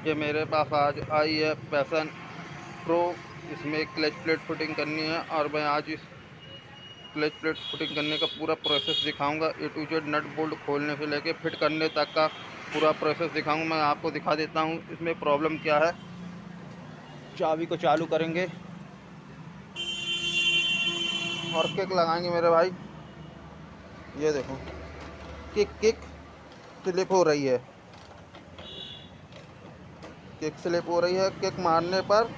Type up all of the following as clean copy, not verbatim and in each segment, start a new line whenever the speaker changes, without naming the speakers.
ये मेरे पास आज आई है पैशन प्रो। इसमें क्लच प्लेट फिटिंग करनी है और मैं आज इस क्लच प्लेट फिटिंग करने का पूरा प्रोसेस दिखाऊंगा। ए टू जेड नट बोल्ट खोलने से लेके फिट करने तक का पूरा प्रोसेस दिखाऊंगा। मैं आपको दिखा देता हूँ इसमें प्रॉब्लम क्या है। चाबी को चालू करेंगे और किक लगाएंगे मेरे भाई। ये देखो किक किक स्लिप हो रही है, किक स्लिप हो रही है। किक मारने पर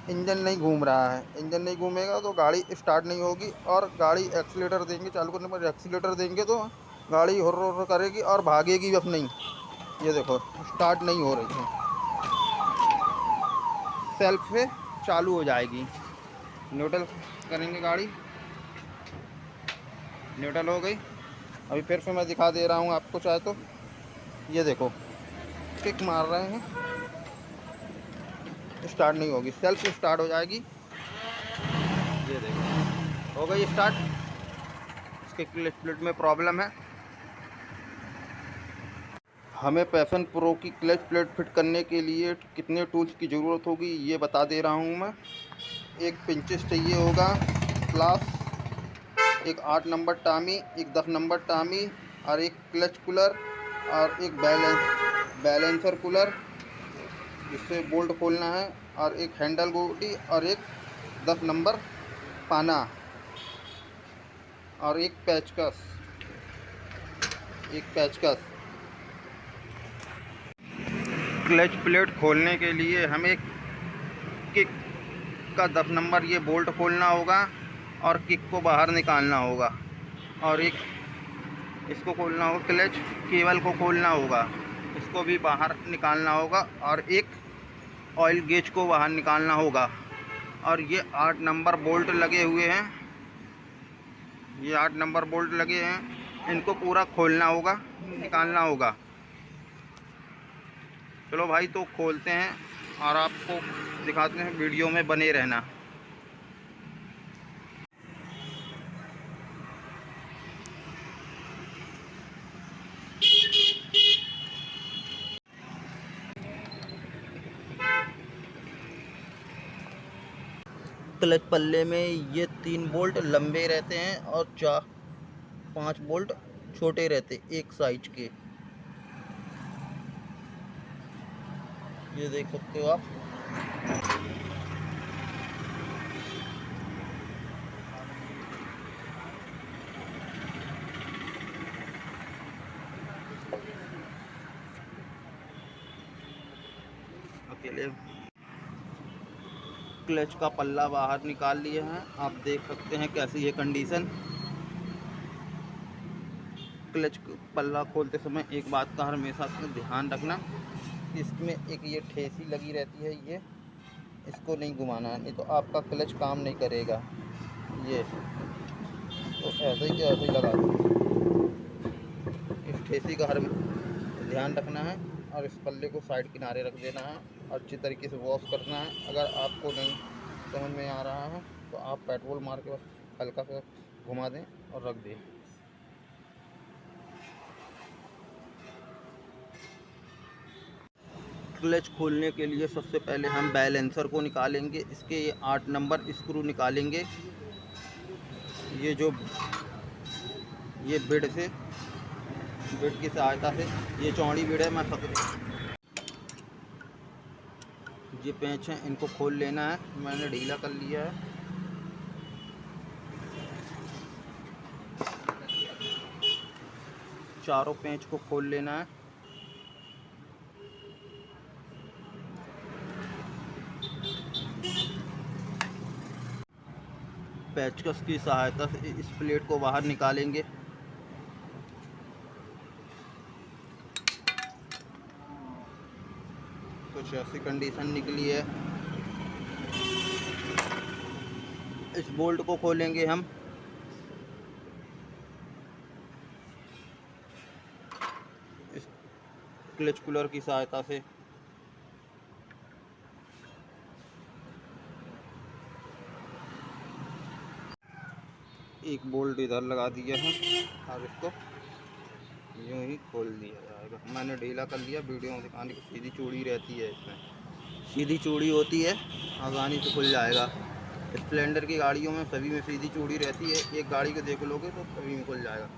इंजन नहीं घूम रहा है। इंजन नहीं घूमेगा तो गाड़ी स्टार्ट नहीं होगी, और गाड़ी एक्सीलेटर देंगे, चालू करने पर एक्सीलेटर देंगे तो गाड़ी हुर्र हुर्र करेगी और भागेगी बस नहीं। ये देखो स्टार्ट नहीं हो रही है, सेल्फ से चालू हो जाएगी। न्यूट्रल करेंगे, गाड़ी न्यूट्रल हो गई। अभी फिर से मैं दिखा दे रहा हूँ आपको चाहे तो। ये देखो किक मार रहे हैं, स्टार्ट नहीं होगी, सेल्फ स्टार्ट हो जाएगी। ये देखो हो गई स्टार्ट। इसके क्लच प्लेट में प्रॉब्लम है। हमें पैशन प्रो की क्लच प्लेट फिट करने के लिए कितने टूल्स की ज़रूरत होगी ये बता दे रहा हूँ मैं। एक पिंचेस चाहिए होगा प्लस, एक 8 नंबर टामी, एक 10 नंबर टामी, और एक क्लच कूलर, और एक बैलेंसर कूलर जिससे बोल्ट खोलना है, और एक हैंडल गोटी, और एक 10 नंबर पाना, और एक पेचकस, क्लच प्लेट खोलने के लिए हमें किक का 10 नंबर ये बोल्ट खोलना होगा, और किक को बाहर निकालना होगा, और एक इसको खोलना होगा, क्लच केबल को खोलना होगा, इसको भी बाहर निकालना होगा, और एक ऑयल गेज को बाहर निकालना होगा। और ये 8 नंबर बोल्ट लगे हुए हैं, ये 8 नंबर बोल्ट लगे हैं, इनको पूरा खोलना होगा, निकालना होगा। चलो भाई तो खोलते हैं और आपको दिखाते हैं, वीडियो में बने रहना। क्लच पल्ले में ये 3 बोल्ट लंबे रहते हैं और 5 बोल्ट छोटे रहते एक साइज के। ये देख सकते हो आप। अकेले क्लच का पल्ला बाहर निकाल लिए हैं, आप देख सकते हैं कैसी है कंडीशन। क्लच पल्ला खोलते समय एक बात का हमेशा ध्यान रखना, इसमें एक ये ठेसी लगी रहती है, ये इसको नहीं घुमाना है, नहीं तो आपका क्लच काम नहीं करेगा। ये तो ऐसे ही के ऐसे ही लगा दो। इस ठेसी का हर ध्यान रखना है, और इस पल्ले को साइड किनारे रख देना है, अच्छी तरीके से वॉश करना है। अगर आपको नहीं समझ में आ रहा है तो आप पेट्रोल मार के बस हल्का सा घुमा दें और रख दें। क्लच खोलने के लिए सबसे पहले हम बैलेंसर को निकालेंगे, इसके ये 8 नंबर स्क्रू निकालेंगे। ये जो ये बिड की सहायता से, ये चौड़ी बिड है, मैं ये पेंच हैं, इनको खोल लेना है। मैंने ढीला कर लिया है। चारों पेंच को खोल लेना है। पेचकस की सहायता से इस प्लेट को बाहर निकालेंगे। कुछ ऐसी कंडीशन निकली है। इस बोल्ट को खोलेंगे हम। इस क्लच कूलर की सहायता से एक बोल्ट इधर लगा दिया है, और इसको यूँ ही खोल दिया जाएगा। मैंने ढीला कर लिया वीडियो में दिखाने की। सीधी चूड़ी रहती है इसमें, सीधी चूड़ी होती है, आसानी से खुल जाएगा। स्प्लेंडर की गाड़ियों में सभी में सीधी चूड़ी रहती है। एक गाड़ी को देख लोगे तो सभी में खुल जाएगा।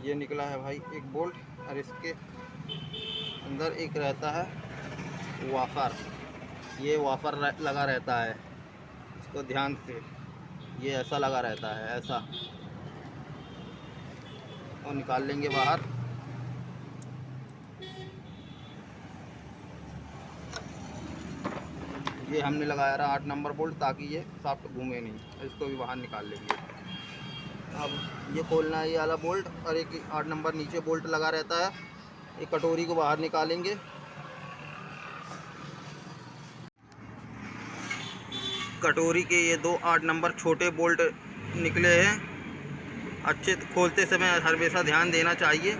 ये निकला है भाई एक बोल्ट, और इसके अंदर एक रहता है वाफर। ये वाफर लगा रहता है, इसको ध्यान से, ये ऐसा लगा रहता है ऐसा, और निकाल लेंगे बाहर। ये हमने लगाया रहा 8 नंबर बोल्ट, ताकि ये साफ्ट घूमे नहीं। इसको भी बाहर निकाल लेंगे। अब ये खोलना है ये वाला बोल्ट, और एक 8 नंबर नीचे बोल्ट लगा रहता है। एक कटोरी को बाहर निकालेंगे। कटोरी के ये 2 8 नंबर छोटे बोल्ट निकले हैं। अच्छे खोलते समय हमेशा ध्यान देना चाहिए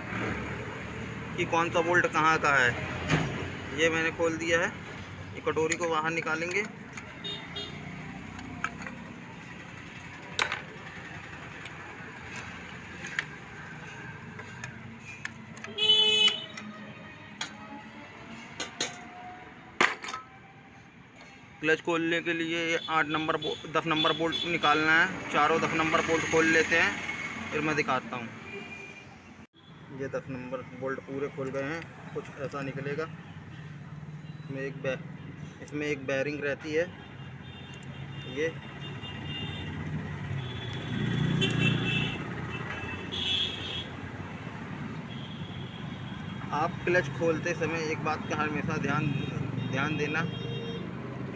कि कौन सा बोल्ट कहाँ का है। ये मैंने खोल दिया है। ये कटोरी को बाहर निकालेंगे। क्लच खोलने के लिए ये 8 नंबर 10 नंबर बोल्ट निकालना है। चारों 10 नंबर बोल्ट खोल लेते हैं, फिर मैं दिखाता हूँ। ये 10 नंबर बोल्ट पूरे खुल गए हैं। कुछ ऐसा निकलेगा। इसमें एक बैरिंग रहती है। ये आप क्लच खोलते समय एक बात का हमेशा ध्यान देना,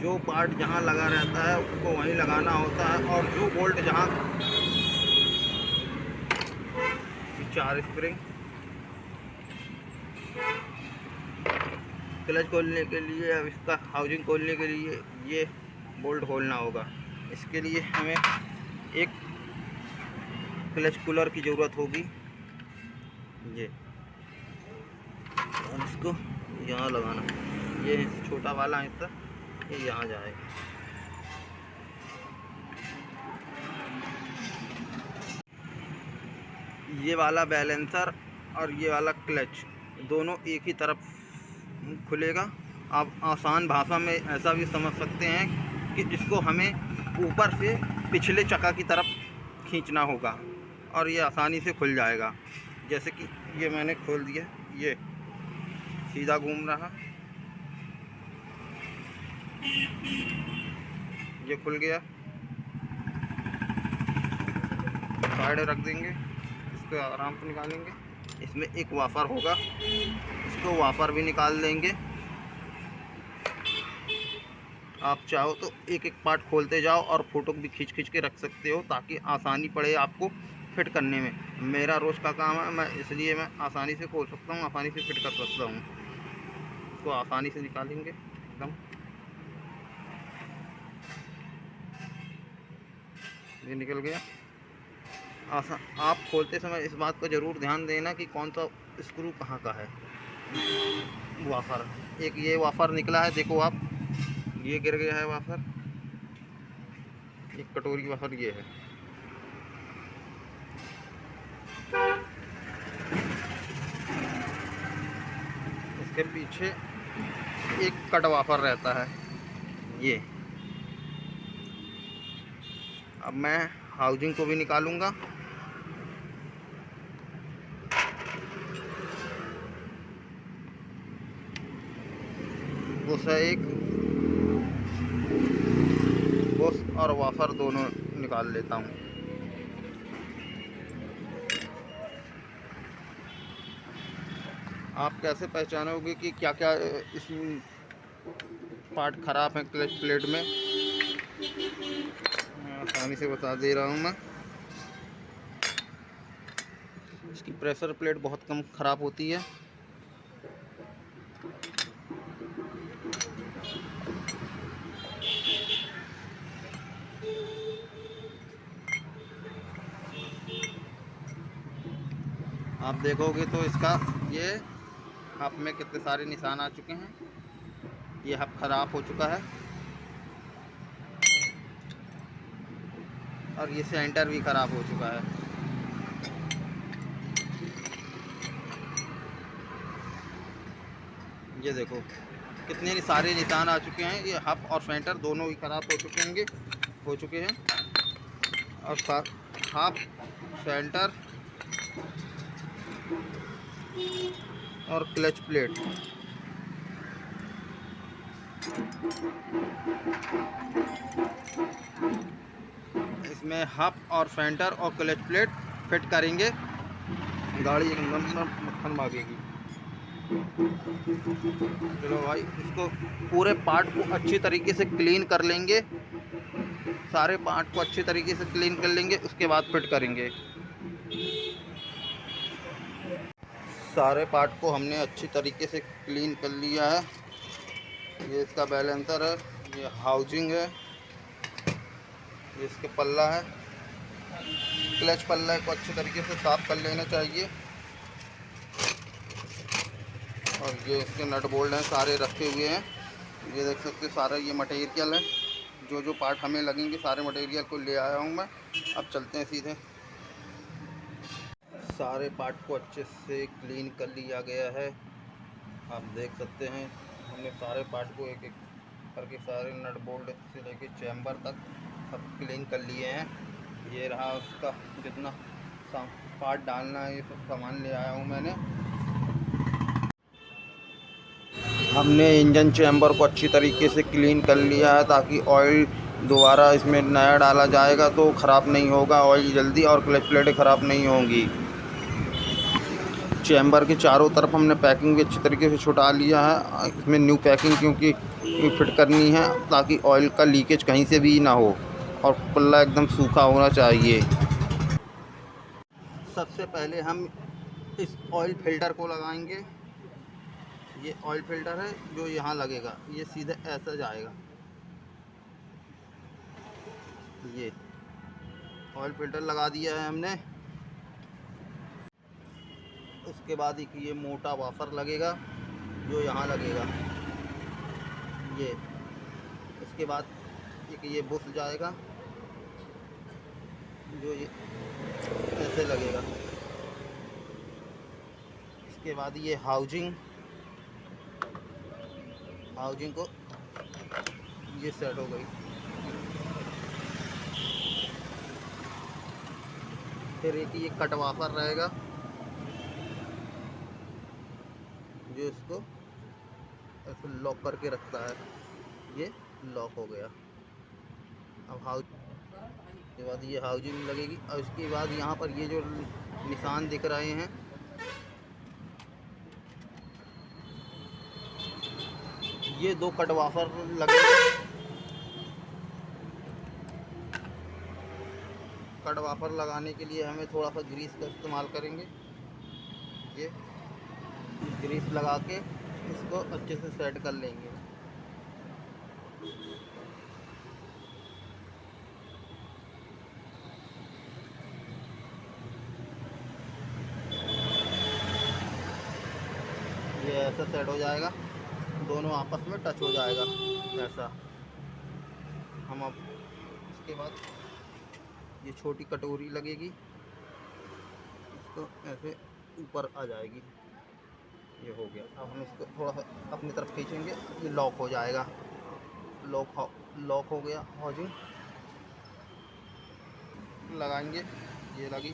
जो पार्ट जहाँ लगा रहता है उसको वहीं लगाना होता है, और जो बोल्ट जहाँ 4 स्प्रिंग। क्लच खोलने के लिए, अब इसका हाउसिंग खोलने के लिए ये बोल्ट खोलना होगा। इसके लिए हमें एक क्लच कूलर की ज़रूरत होगी। ये, और इसको यहाँ लगाना, ये छोटा वाला हिस्सा ये यहाँ जाएगा। ये वाला बैलेंसर और ये वाला क्लच दोनों एक ही तरफ खुलेगा। आप आसान भाषा में ऐसा भी समझ सकते हैं कि इसको हमें ऊपर से पिछले चक्का की तरफ खींचना होगा, और ये आसानी से खुल जाएगा। जैसे कि ये मैंने खोल दिया, ये सीधा घूम रहा, ये खुल गया। साइड रख देंगे, इसको आराम से निकालेंगे। इसमें एक वाफर होगा, इसको वाफर भी निकाल देंगे। आप चाहो तो एक एक पार्ट खोलते जाओ और फ़ोटो भी खींच के रख सकते हो, ताकि आसानी पड़े आपको फिट करने में। मेरा रोज़ का काम है, इसलिए मैं आसानी से खोल सकता हूँ, आसानी से फिट कर सकता हूँ। इसको आसानी से निकालेंगे एकदम। ये निकल गया। आप खोलते समय इस बात का ज़रूर ध्यान देना कि कौन सा स्क्रू कहाँ का है। वाफर, एक ये वाफर निकला है, देखो आप, ये गिर गया है वाफर। एक कटोरी की वाफर ये है। इसके पीछे एक कट वाफर रहता है ये। अब मैं हाउसिंग को भी निकालूंगा। बुश है एक, बुश और वाफर दोनों निकाल लेता हूँ। आप कैसे पहचानोगे कि क्या क्या इस पार्ट ख़राब है क्लच प्लेट में, आसानी से बता दे रहा हूँ मैं। इसकी प्रेशर प्लेट बहुत कम ख़राब होती है। आप देखोगे तो इसका ये हब में कितने सारे निशान आ चुके हैं। ये हब ख़राब हो चुका है, और ये सेंटर भी ख़राब हो चुका है। ये देखो कितने सारे निशान आ चुके हैं। ये हब और फेंटर दोनों ही ख़राब हो चुके हैं। और हब, फेंटर और क्लच प्लेट इसमें हब और फेंटर और क्लच प्लेट फिट करेंगे, गाड़ी एकदम मक्खन भागेगी। चलो भाई, इसको पूरे पार्ट को अच्छी तरीके से क्लीन कर लेंगे, सारे पार्ट को अच्छी तरीके से क्लीन कर लेंगे, उसके बाद फिट करेंगे। सारे पार्ट को हमने अच्छी तरीके से क्लीन कर लिया है। ये इसका बैलेंसर है, ये हाउसिंग है, ये इसके पल्ला है, क्लच पल्ला को अच्छी तरीके से साफ़ कर लेना चाहिए। और ये इसके नट बोल्ट हैं, सारे रखे हुए हैं। ये देख सकते हैं सारा ये मटेरियल है, जो पार्ट हमें लगेंगे सारे मटेरियल को ले आया हूँ मैं। अब चलते हैं सीधे। सारे पार्ट को अच्छे से क्लीन कर लिया गया है। आप देख सकते हैं हमने सारे पार्ट को एक एक करके सारे नट बोल्ट से लेके चैम्बर तक सब क्लीन कर लिए हैं। ये रहा उसका जितना पार्ट डालना है, ये सब सामान ले आया हूँ मैंने। हमने इंजन चैम्बर को अच्छी तरीके से क्लीन कर लिया है, ताकि ऑयल दोबारा इसमें नया डाला जाएगा तो ख़राब नहीं होगा ऑयल जल्दी, और क्लच प्लेटें ख़राब नहीं होंगी। चैम्बर के चारों तरफ हमने पैकिंग भी अच्छी तरीके से छुटा लिया है। इसमें न्यू पैकिंग क्योंकि फिट करनी है, ताकि ऑयल का लीकेज कहीं से भी ना हो, और पल्ला एकदम सूखा होना चाहिए। सबसे पहले हम इस ऑयल फिल्टर को लगाएंगे। ये ऑयल फिल्टर है जो यहाँ लगेगा, ये सीधे ऐसा जाएगा। ये ऑयल फिल्टर लगा दिया है हमने। उसके बाद एक ये मोटा वाफर लगेगा जो यहाँ लगेगा, ये। इसके बाद एक ये बुश जाएगा जो ये ऐसे लगेगा। इसके बाद ये हाउजिंग को ये सेट हो गई। फिर एक ये कट वाफर रहेगा जो इसको ऐसे लॉक करके रखता है, ये लॉक हो गया। अब के बाद ये हाउजिंग लगेगी, और इसके बाद यहाँ पर ये जो निशान दिख रहे हैं, ये दो कट वाफर लगेंगे। कट वाफर लगाने के लिए हमें थोड़ा सा ग्रीस का इस्तेमाल करेंगे। ये ग्रीस लगा के इसको अच्छे से सेट कर लेंगे। ये ऐसा सेट हो जाएगा, दोनों आपस में टच हो जाएगा ऐसा। हम अब इसके बाद ये छोटी कटोरी लगेगी, इसको ऐसे ऊपर आ जाएगी। ये हो गया। अब हम इसको थोड़ा सा अपनी तरफ खींचेंगे, ये लॉक हो जाएगा। लॉक हो गया। हाउजिंग लगाएंगे, ये लगी।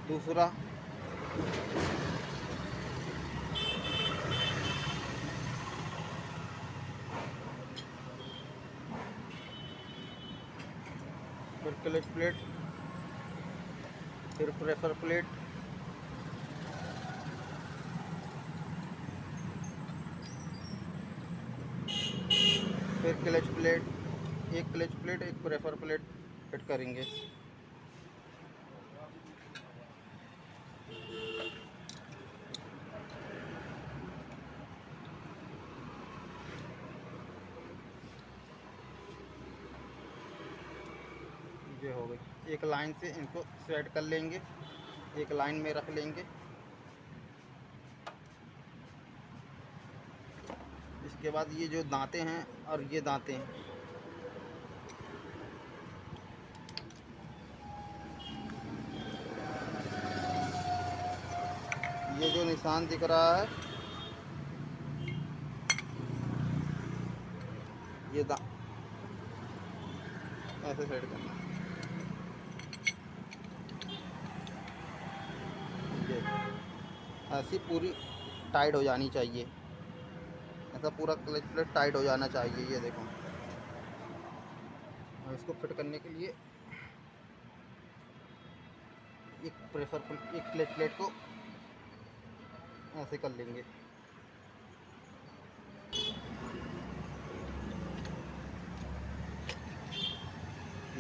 दूसरा फिर क्लच प्लेट, फिर प्रेशर प्लेट, फिर क्लच प्लेट, एक क्लच प्लेट एक प्रेशर प्लेट फिट करेंगे। ये हो गई। एक लाइन से इनको सेट कर लेंगे, एक लाइन में रख लेंगे। इसके बाद ये जो दांते हैं और ये दांते हैं, ये जो निशान निशान दिख रहा है, ये ऐसे सेट करना, ये ऐसी पूरी टाइट हो जानी चाहिए, ऐसा पूरा क्लच प्लेट टाइट हो जाना चाहिए। ये देखो, और इसको फिट करने के लिए एक क्लच प्लेट को ऐसे कर लेंगे।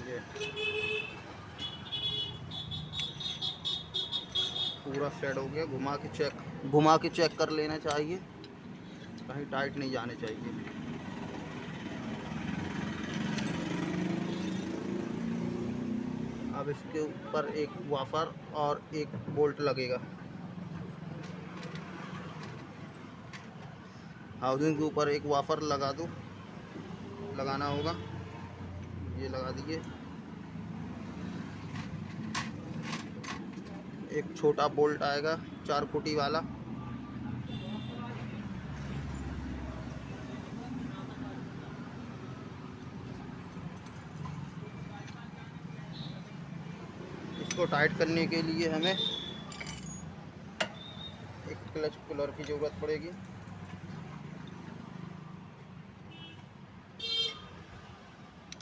ये पूरा सेट हो गया। घुमा के चेक कर लेना चाहिए, कहीं टाइट नहीं जाने चाहिए। अब इसके ऊपर एक वाफर और एक बोल्ट लगेगा। हाउसिंग के ऊपर एक वाफर लगाना होगा। ये लगा दीजिए। एक छोटा बोल्ट आएगा 4 फुटी वाला, इसको टाइट करने के लिए हमें एक क्लच पुलर की ज़रूरत पड़ेगी।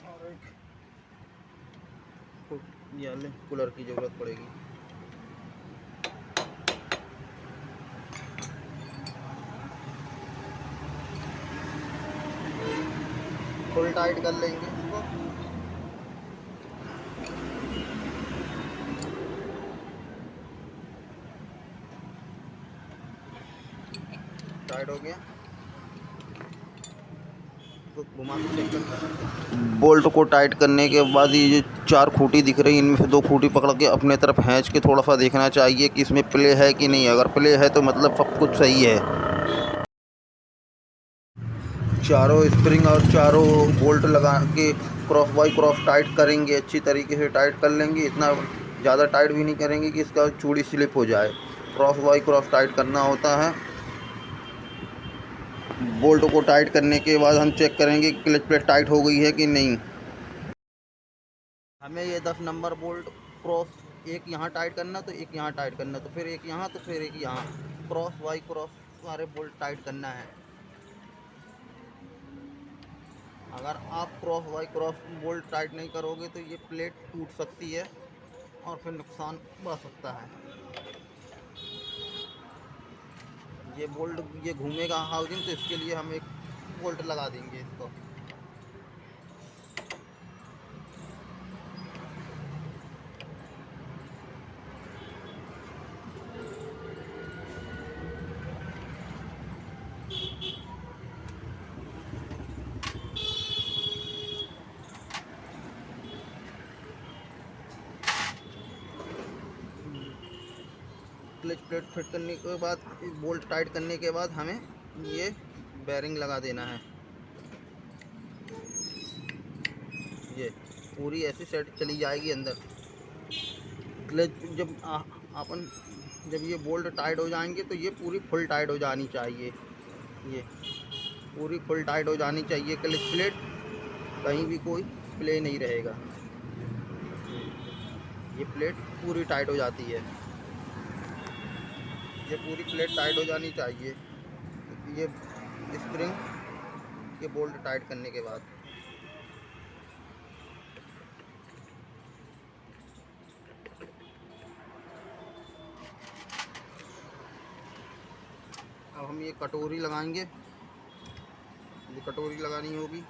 और एक पुलर की ज़रूरत पड़ेगी। फुल टाइट कर लेंगे इसको। टाइट हो गया, तो घुमा के चेक करना। बोल्ट को टाइट करने के बाद ये जो 4 खूंटी दिख रही है, इनमें से 2 खूंटी पकड़ के अपने तरफ खींच के थोड़ा सा देखना चाहिए कि इसमें प्ले है कि नहीं। अगर प्ले है तो मतलब सब कुछ सही है। चारों स्प्रिंग और चारों बोल्ट लगा के क्रॉस बाई क्रॉस टाइट करेंगे, अच्छी तरीके से टाइट कर लेंगे। इतना ज़्यादा टाइट भी नहीं करेंगे कि इसका चूड़ी स्लिप हो जाए। क्रॉस बाई क्रॉस टाइट करना होता है। बोल्ट को टाइट करने के बाद हम चेक करेंगे कि क्लच प्लेट टाइट हो गई है कि नहीं। हमें ये 10 नंबर बोल्ट क्रॉस, एक यहाँ टाइट करना तो एक यहाँ टाइट करना, तो फिर एक यहाँ, तो फिर एक यहाँ, क्रॉस बाई क्रॉस सारे बोल्ट टाइट करना है। अगर आप cross by cross bolt tight नहीं करोगे तो ये प्लेट टूट सकती है और फिर नुकसान बढ़ सकता है। ये बोल्ट ये घूमेगा हाउसिंग, तो इसके लिए हम एक बोल्ट लगा देंगे इसको। क्लच प्लेट फिट करने के बाद, बोल्ट टाइट करने के बाद हमें ये बेरिंग लगा देना है। ये पूरी ऐसी सेट चली जाएगी अंदर। क्लच जब ये बोल्ट टाइट हो जाएंगे तो ये पूरी फुल टाइट हो जानी चाहिए। ये पूरी फुल टाइट हो जानी चाहिए क्लच प्लेट, कहीं भी कोई प्ले नहीं रहेगा। ये प्लेट पूरी टाइट हो जाती है। ये पूरी प्लेट टाइट हो जानी चाहिए ये स्प्रिंग के बोल्ट टाइट करने के बाद। अब हम ये कटोरी लगाएंगे, ये कटोरी लगानी होगी।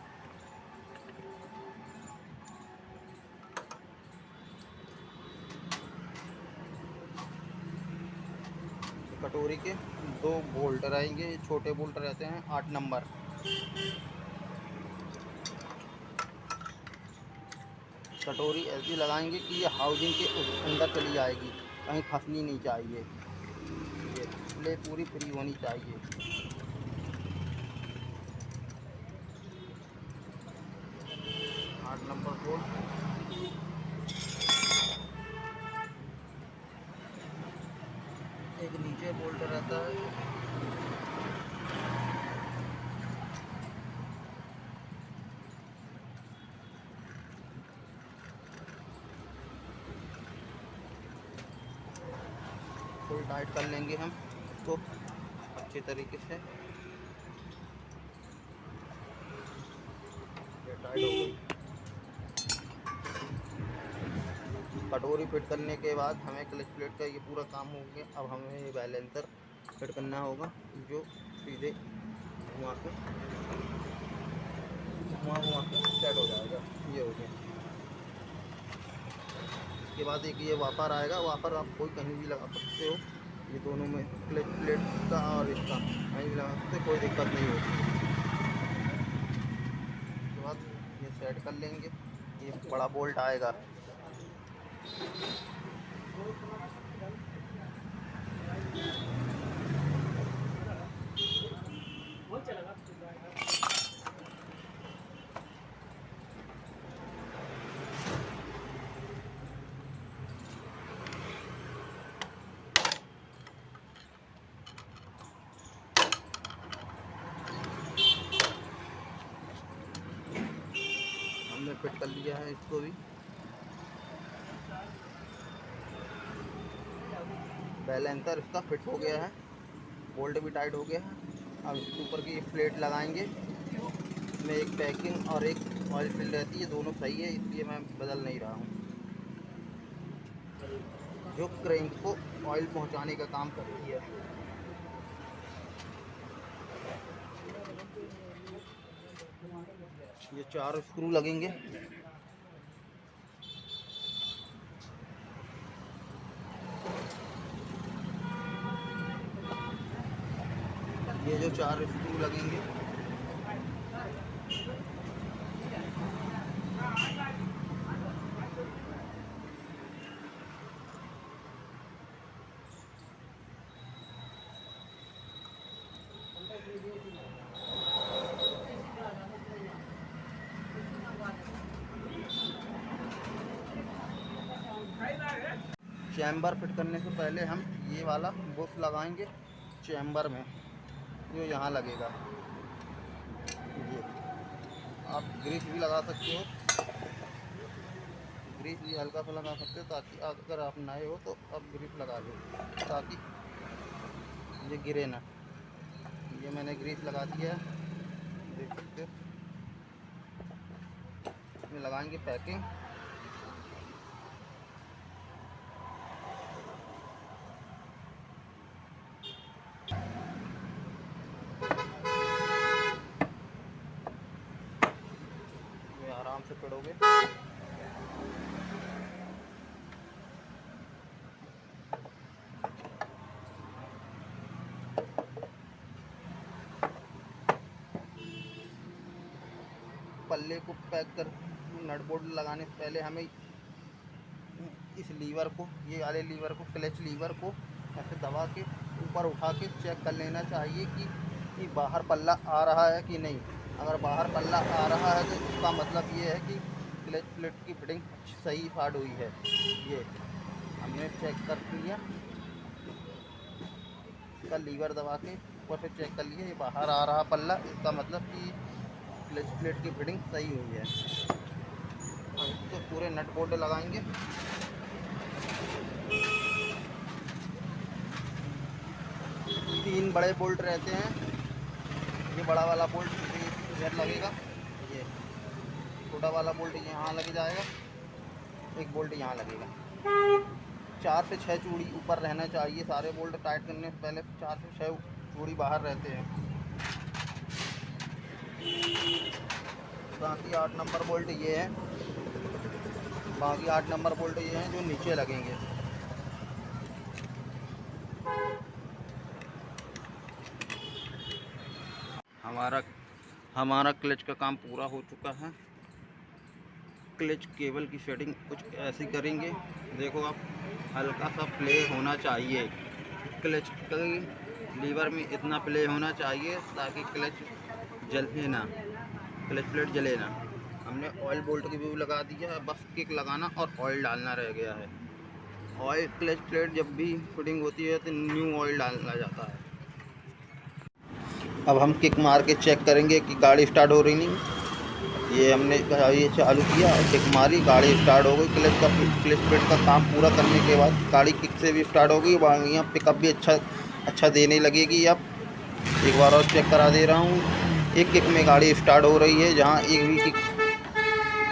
कटोरी के 2 बोल्ट रहेंगे, छोटे बोल्ट रहते हैं 8 नंबर। कटोरी ऐसी लगाएंगे कि ये हाउसिंग के अंदर चली जाएगी, कहीं फंसनी नहीं चाहिए। ये प्ले पूरी फ्री होनी चाहिए। 8 नंबर बोल्ट, एक नीचे बोल्ट रहता है, टाइट कर लेंगे हम इसको अच्छे तरीके से। ये टाइट हो गई। कटोरी फिट करने के बाद हमें क्लच प्लेट का ये पूरा काम हो गया। अब हमें ये बैलेंसर फिट करना होगा जो सीधे घुमा के सेट हो जाएगा। ये हो गया। इसके बाद एक ये वापर आएगा, वापर आप कोई कहीं भी लगा सकते हो, ये दोनों में क्लच प्लेट का और इसका कहीं भी लगा सकते, कोई दिक्कत नहीं होगी। उसके बाद ये सेट कर लेंगे। ये बड़ा बोल्ट आएगा, हमने फिट कर लिया है इसको भी। बैलेंसर इसका फिट हो गया है, बोल्ट भी टाइट हो गया है। अब इसके ऊपर की प्लेट लगाएंगे। इसमें एक पैकिंग और एक ऑयल फिल रहती है, दोनों सही है, इसलिए मैं बदल नहीं रहा हूँ, जो क्रैंक को ऑयल पहुँचाने का काम करती है। ये 4 स्क्रू लगेंगे। ये जो 4 स्क्रू लगेंगे, चैम्बर फिट करने से पहले हम ये वाला बुश लगाएंगे चैम्बर में, जो यहाँ लगेगा। ये आप ग्रीस भी लगा सकते हो, ग्रीस भी हल्का सा लगा सकते हो, ताकि अगर आप नए हो तो आप ग्रीस लगा लो ताकि ये गिरे ना। ये मैंने ग्रीस लगा दिया है, देख सकते हो। इसमें लगाएंगे पैकिंग। आराम से पड़ोगे। पल्ले को पैक कर नट बोल्ट लगाने से पहले हमें इस लीवर को, ये वाले लीवर को, क्लच लीवर को ऐसे दबा के ऊपर उठा के चेक कर लेना चाहिए कि बाहर पल्ला आ रहा है कि नहीं। अगर बाहर पल्ला आ रहा है तो इसका मतलब ये है कि क्लच प्लेट की फिटिंग सही फाड़ हुई है। ये हमने चेक कर लिया, इसका लीवर दबा के ऊपर से चेक कर लिया, ये बाहर आ रहा पल्ला, इसका मतलब कि क्लच प्लेट की फिटिंग सही हुई है। अब इसको पूरे नट बोल्ट लगाएंगे। तीन बड़े बोल्ट रहते हैं। ये बड़ा वाला बोल्ट इधर लगेगा, ये छोटा वाला बोल्ट यहाँ लग जाएगा, एक बोल्ट यहाँ लगेगा। 4 से 6 चूड़ी ऊपर रहना चाहिए। सारे बोल्ट टाइट करने से पहले 4 से 6 चूड़ी बाहर रहते हैं। बाकी 8 नंबर बोल्ट ये है, बाकी 8 नंबर बोल्ट ये हैं जो नीचे लगेंगे। हमारा क्लच का काम पूरा हो चुका है। क्लच केबल की सेटिंग कुछ ऐसी करेंगे, देखो आप, हल्का सा प्ले होना चाहिए, क्लच के लीवर में इतना प्ले होना चाहिए ताकि क्लच जले ना, क्लच प्लेट जले ना। हमने ऑयल बोल्ट की भी लगा दिया है, बस किक लगाना और ऑयल डालना रह गया है। ऑयल क्लच प्लेट जब भी फिटिंग होती है तो न्यू ऑयल डालना जाता है। अब हम किक मार के चेक करेंगे कि गाड़ी स्टार्ट हो रही नहीं। ये हमने ये चालू किया, किक मारी, गाड़ी स्टार्ट हो गई। क्लच प्लेट का काम पूरा करने के बाद गाड़ी किक से भी स्टार्ट हो गई। यहाँ पिकअप भी अच्छा देने लगेगी। अब एक बार और चेक करा दे रहा हूँ। एक किक में गाड़ी स्टार्ट हो रही है, जहाँ एक भी किक